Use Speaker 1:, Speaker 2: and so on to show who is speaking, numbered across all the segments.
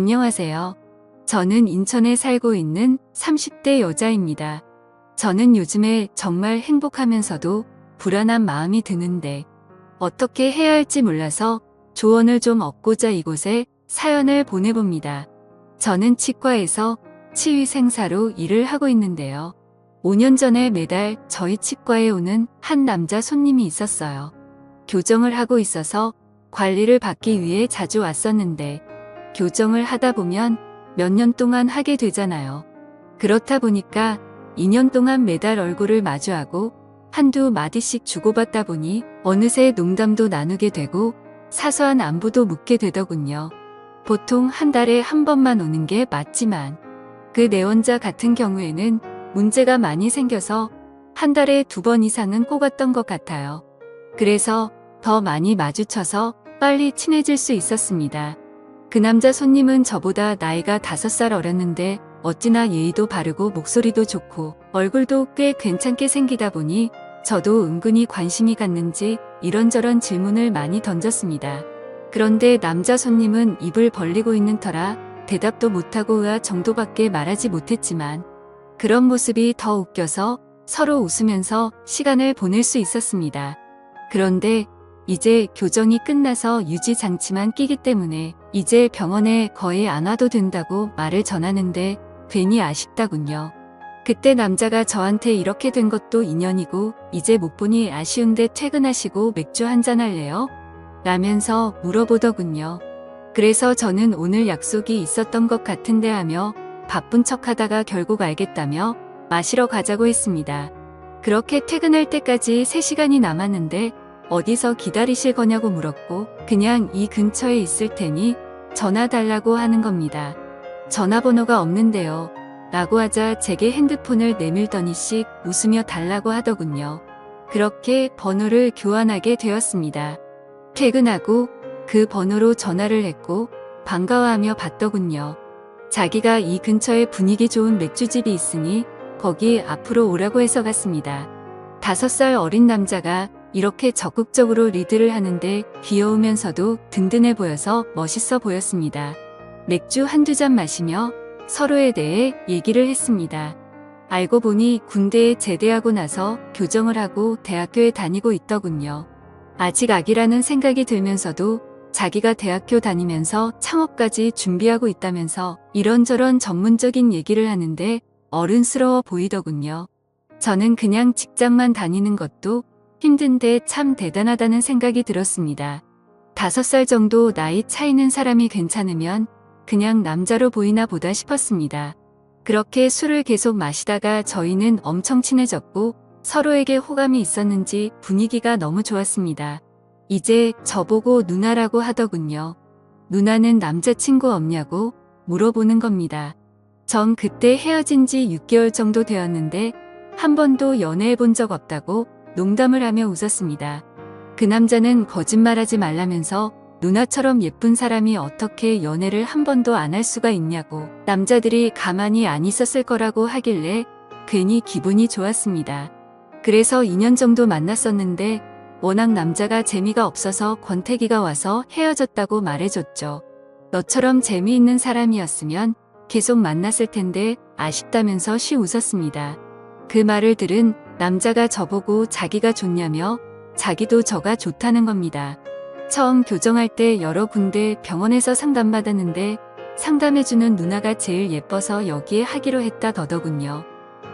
Speaker 1: 안녕하세요. 저는 인천에 살고 있는 30대 여자입니다. 저는 요즘에 정말 행복하면서도 불안한 마음이 드는데 어떻게 해야 할지 몰라서 조언을 좀 얻고자 이곳에 사연을 보내봅니다. 저는 치과에서 치위생사로 일을 하고 있는데요. 5년 전에 매달 저희 치과에 오는 한 남자 손님이 있었어요. 교정을 하고 있어서 관리를 받기 위해 자주 왔었는데 교정을 하다 보면 몇 년 동안 하게 되잖아요. 그렇다 보니까 2년 동안 매달 얼굴을 마주하고 한두 마디씩 주고받다 보니 어느새 농담도 나누게 되고 사소한 안부도 묻게 되더군요. 보통 한 달에 한 번만 오는 게 맞지만 그 내원자 같은 경우에는 문제가 많이 생겨서 한 달에 2번 이상은 꼭 왔던 것 같아요. 그래서 더 많이 마주쳐서 빨리 친해질 수 있었습니다. 그 남자 손님은 저보다 나이가 5살 어렸는데 어찌나 예의도 바르고 목소리도 좋고 얼굴도 꽤 괜찮게 생기다 보니 저도 은근히 관심이 갔는지 이런저런 질문을 많이 던졌습니다. 그런데 남자 손님은 입을 벌리고 있는 터라 대답도 못하고 의아 정도밖에 말하지 못했지만 그런 모습이 더 웃겨서 서로 웃으면서 시간을 보낼 수 있었습니다. 그런데 이제 교정이 끝나서 유지장치만 끼기 때문에 이제 병원에 거의 안 와도 된다고 말을 전하는데 괜히 아쉽다군요. 그때 남자가 저한테 이렇게 된 것도 인연이고 이제 못 보니 아쉬운데 퇴근하시고 맥주 한잔 할래요? 라면서 물어보더군요. 그래서 저는 오늘 약속이 있었던 것 같은데 하며 바쁜 척 하다가 결국 알겠다며 마시러 가자고 했습니다. 그렇게 퇴근할 때까지 3시간이 남았는데 어디서 기다리실 거냐고 물었고 그냥 이 근처에 있을 테니 전화 달라고 하는 겁니다. 전화번호가 없는데요. 라고 하자 제게 핸드폰을 내밀더니씩 웃으며 달라고 하더군요. 그렇게 번호를 교환하게 되었습니다. 퇴근하고 그 번호로 전화를 했고 반가워하며 받더군요. 자기가 이 근처에 분위기 좋은 맥주집이 있으니 거기 앞으로 오라고 해서 갔습니다. 5살 어린 남자가 이렇게 적극적으로 리드를 하는데 귀여우면서도 든든해 보여서 멋있어 보였습니다. 맥주 한두 잔 마시며 서로에 대해 얘기를 했습니다. 알고 보니 군대에 제대하고 나서 교정을 하고 대학교에 다니고 있더군요. 아직 아기라는 생각이 들면서도 자기가 대학교 다니면서 창업까지 준비하고 있다면서 이런저런 전문적인 얘기를 하는데 어른스러워 보이더군요. 저는 그냥 직장만 다니는 것도 힘든데 참 대단하다는 생각이 들었습니다. 5살 정도 나이 차이는 사람이 괜찮으면 그냥 남자로 보이나 보다 싶었습니다. 그렇게 술을 계속 마시다가 저희는 엄청 친해졌고 서로에게 호감이 있었는지 분위기가 너무 좋았습니다. 이제 저보고 누나라고 하더군요. 누나는 남자친구 없냐고 물어보는 겁니다. 전 그때 헤어진 지 6개월 정도 되었는데 한 번도 연애해 본 적 없다고 농담을 하며 웃었습니다. 그 남자는 거짓말하지 말라면서 누나처럼 예쁜 사람이 어떻게 연애를 한 번도 안 할 수가 있냐고 남자들이 가만히 안 있었을 거라고 하길래 괜히 기분이 좋았습니다. 그래서 2년 정도 만났었는데 워낙 남자가 재미가 없어서 권태기가 와서 헤어졌다고 말해줬죠. 너처럼 재미있는 사람이었으면 계속 만났을 텐데 아쉽다면서 쉬 웃었습니다. 그 말을 들은 남자가 저보고 자기가 좋냐며 자기도 저가 좋다는 겁니다. 처음 교정할 때 여러 군데 병원에서 상담받았는데 상담해주는 누나가 제일 예뻐서 여기에 하기로 했다 더더군요.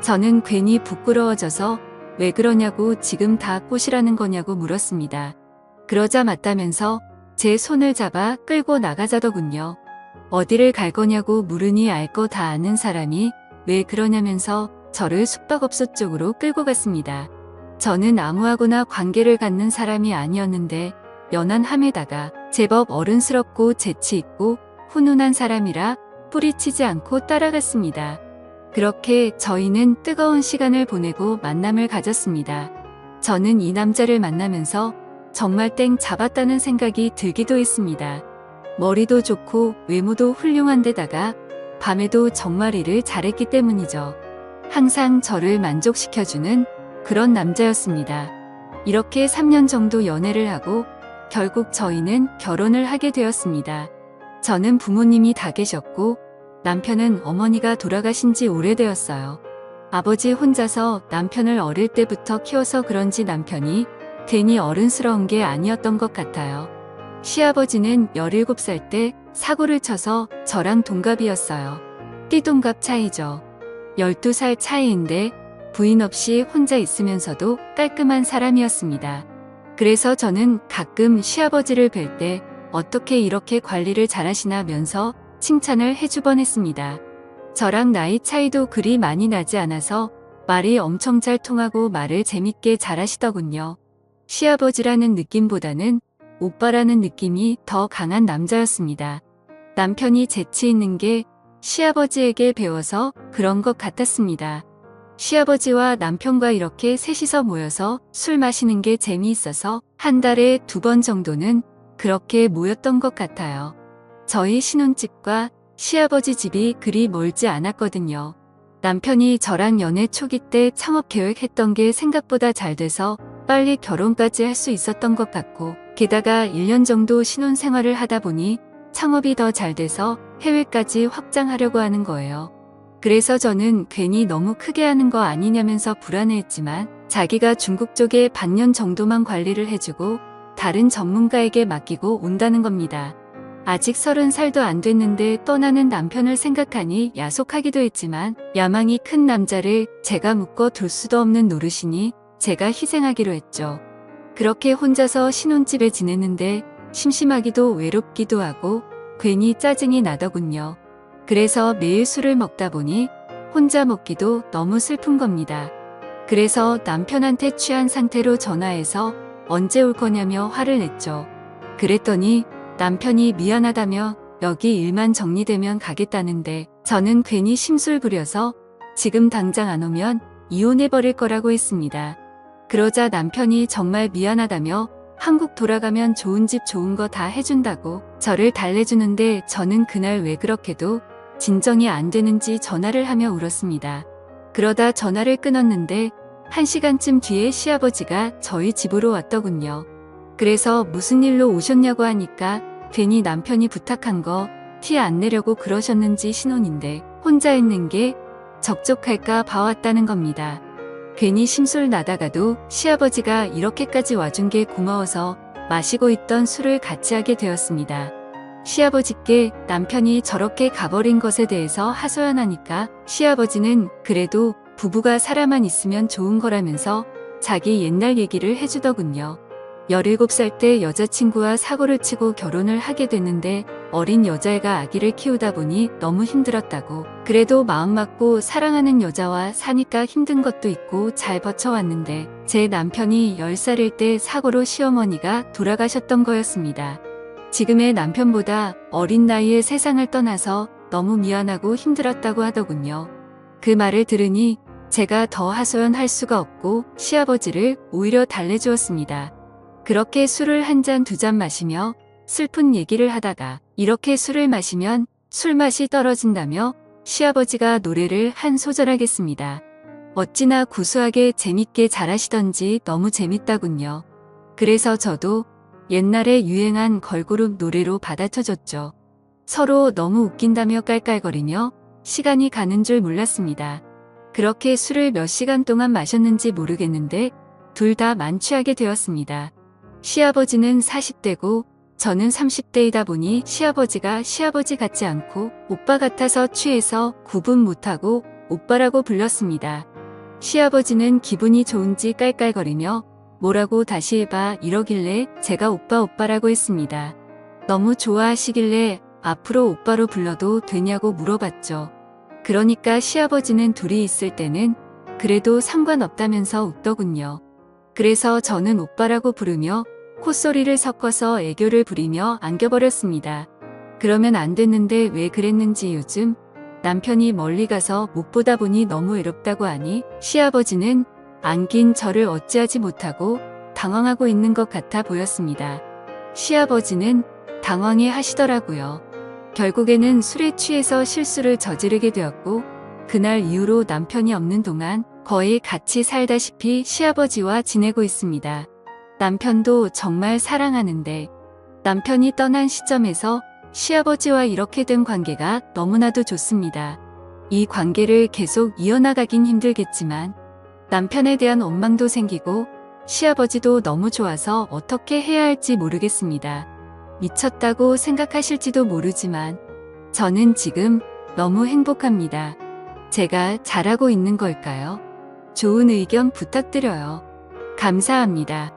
Speaker 1: 저는 괜히 부끄러워져서 왜 그러냐고 지금 다 꽃이라는 거냐고 물었습니다. 그러자 맞다면서 제 손을 잡아 끌고 나가자더군요. 어디를 갈 거냐고 물으니 알 거 다 아는 사람이 왜 그러냐면서 저를 숙박업소 쪽으로 끌고 갔습니다. 저는 아무하고나 관계를 갖는 사람이 아니었는데 연한함에다가 제법 어른스럽고 재치있고 훈훈한 사람이라 뿌리치지 않고 따라갔습니다. 그렇게 저희는 뜨거운 시간을 보내고 만남을 가졌습니다. 저는 이 남자를 만나면서 정말 땡 잡았다는 생각이 들기도 했습니다. 머리도 좋고 외모도 훌륭한 데다가 밤에도 정말 일을 잘했기 때문이죠. 항상 저를 만족시켜주는 그런 남자였습니다. 이렇게 3년 정도 연애를 하고 결국 저희는 결혼을 하게 되었습니다. 저는 부모님이 다 계셨고 남편은 어머니가 돌아가신 지 오래되었어요. 아버지 혼자서 남편을 어릴 때부터 키워서 그런지 남편이 괜히 어른스러운 게 아니었던 것 같아요. 시아버지는 17살 때 사고를 쳐서 저랑 동갑이었어요. 띠동갑 차이죠. 12살 차이인데 부인 없이 혼자 있으면서도 깔끔한 사람이었습니다. 그래서 저는 가끔 시아버지를 뵐 때 어떻게 이렇게 관리를 잘하시나면서 칭찬을 해주곤 했습니다. 저랑 나이 차이도 그리 많이 나지 않아서 말이 엄청 잘 통하고 말을 재밌게 잘하시더군요. 시아버지라는 느낌보다는 오빠라는 느낌이 더 강한 남자였습니다. 남편이 재치 있는 게 시아버지에게 배워서 그런 것 같았습니다. 시아버지와 남편과 이렇게 셋이서 모여서 술 마시는 게 재미있어서 한 달에 2번 정도는 그렇게 모였던 것 같아요. 저희 신혼집과 시아버지 집이 그리 멀지 않았거든요. 남편이 저랑 연애 초기 때 창업 계획했던 게 생각보다 잘 돼서 빨리 결혼까지 할 수 있었던 것 같고, 게다가 1년 정도 신혼 생활을 하다 보니 창업이 더 잘 돼서 해외까지 확장하려고 하는 거예요. 그래서 저는 괜히 너무 크게 하는 거 아니냐면서 불안해했지만 자기가 중국 쪽에 반년 정도만 관리를 해주고 다른 전문가에게 맡기고 온다는 겁니다. 아직 30살도 안 됐는데 떠나는 남편을 생각하니 야속하기도 했지만 야망이 큰 남자를 제가 묶어둘 수도 없는 노릇이니 제가 희생하기로 했죠. 그렇게 혼자서 신혼집에 지냈는데 심심하기도 외롭기도 하고 괜히 짜증이 나더군요. 그래서 매일 술을 먹다 보니 혼자 먹기도 너무 슬픈 겁니다. 그래서 남편한테 취한 상태로 전화해서 언제 올 거냐며 화를 냈죠. 그랬더니 남편이 미안하다며 여기 일만 정리되면 가겠다는데 저는 괜히 심술 부려서 지금 당장 안 오면 이혼해버릴 거라고 했습니다. 그러자 남편이 정말 미안하다며 한국 돌아가면 좋은 집 좋은 거 다 해준다고 저를 달래주는데 저는 그날 왜 그렇게도 진정이 안 되는지 전화를 하며 울었습니다. 그러다 전화를 끊었는데 1시간쯤 뒤에 시아버지가 저희 집으로 왔더군요. 그래서 무슨 일로 오셨냐고 하니까 괜히 남편이 부탁한 거 티 안 내려고 그러셨는지 신혼인데 혼자 있는 게 적적할까 봐왔다는 겁니다. 괜히 심술 나다가도 시아버지가 이렇게까지 와준 게 고마워서 마시고 있던 술을 같이 하게 되었습니다. 시아버지께 남편이 저렇게 가버린 것에 대해서 하소연하니까 시아버지는 그래도 부부가 살아만 있으면 좋은 거라면서 자기 옛날 얘기를 해주더군요. 17살 때 여자친구와 사고를 치고 결혼을 하게 됐는데 어린 여자애가 아기를 키우다 보니 너무 힘들었다고. 그래도 마음 맞고 사랑하는 여자와 사니까 힘든 것도 있고 잘 버텨왔는데 제 남편이 10살일 때 사고로 시어머니가 돌아가셨던 거였습니다. 지금의 남편보다 어린 나이에 세상을 떠나서 너무 미안하고 힘들었다고 하더군요. 그 말을 들으니 제가 더 하소연할 수가 없고 시아버지를 오히려 달래주었습니다. 그렇게 술을 한 잔 두 잔 마시며 슬픈 얘기를 하다가 이렇게 술을 마시면 술맛이 떨어진다며 시아버지가 노래를 한 소절 하겠습니다. 어찌나 구수하게 재밌게 잘하시던지 너무 재밌다군요. 그래서 저도 옛날에 유행한 걸그룹 노래로 받아쳐줬죠. 서로 너무 웃긴다며 깔깔거리며 시간이 가는 줄 몰랐습니다. 그렇게 술을 몇 시간 동안 마셨는지 모르겠는데 둘 다 만취하게 되었습니다. 시아버지는 40대고 저는 30대이다 보니 시아버지가 시아버지 같지 않고 오빠 같아서 취해서 구분 못하고 오빠라고 불렀습니다. 시아버지는 기분이 좋은지 깔깔거리며 뭐라고 다시 해봐 이러길래 제가 오빠라고 했습니다. 너무 좋아하시길래 앞으로 오빠로 불러도 되냐고 물어봤죠. 그러니까 시아버지는 둘이 있을 때는 그래도 상관없다면서 웃더군요. 그래서 저는 오빠라고 부르며 콧소리를 섞어서 애교를 부리며 안겨버렸습니다. 그러면 안 됐는데 왜 그랬는지 요즘 남편이 멀리 가서 못 보다 보니 너무 외롭다고 하니 시아버지는 안긴 저를 어찌하지 못하고 당황하고 있는 것 같아 보였습니다. 시아버지는 당황해 하시더라고요. 결국에는 술에 취해서 실수를 저지르게 되었고 그날 이후로 남편이 없는 동안 거의 같이 살다시피 시아버지와 지내고 있습니다. 남편도 정말 사랑하는데 남편이 떠난 시점에서 시아버지와 이렇게 된 관계가 너무나도 좋습니다. 이 관계를 계속 이어나가긴 힘들겠지만 남편에 대한 원망도 생기고 시아버지도 너무 좋아서 어떻게 해야 할지 모르겠습니다. 미쳤다고 생각하실지도 모르지만 저는 지금 너무 행복합니다. 제가 잘하고 있는 걸까요? 좋은 의견 부탁드려요. 감사합니다.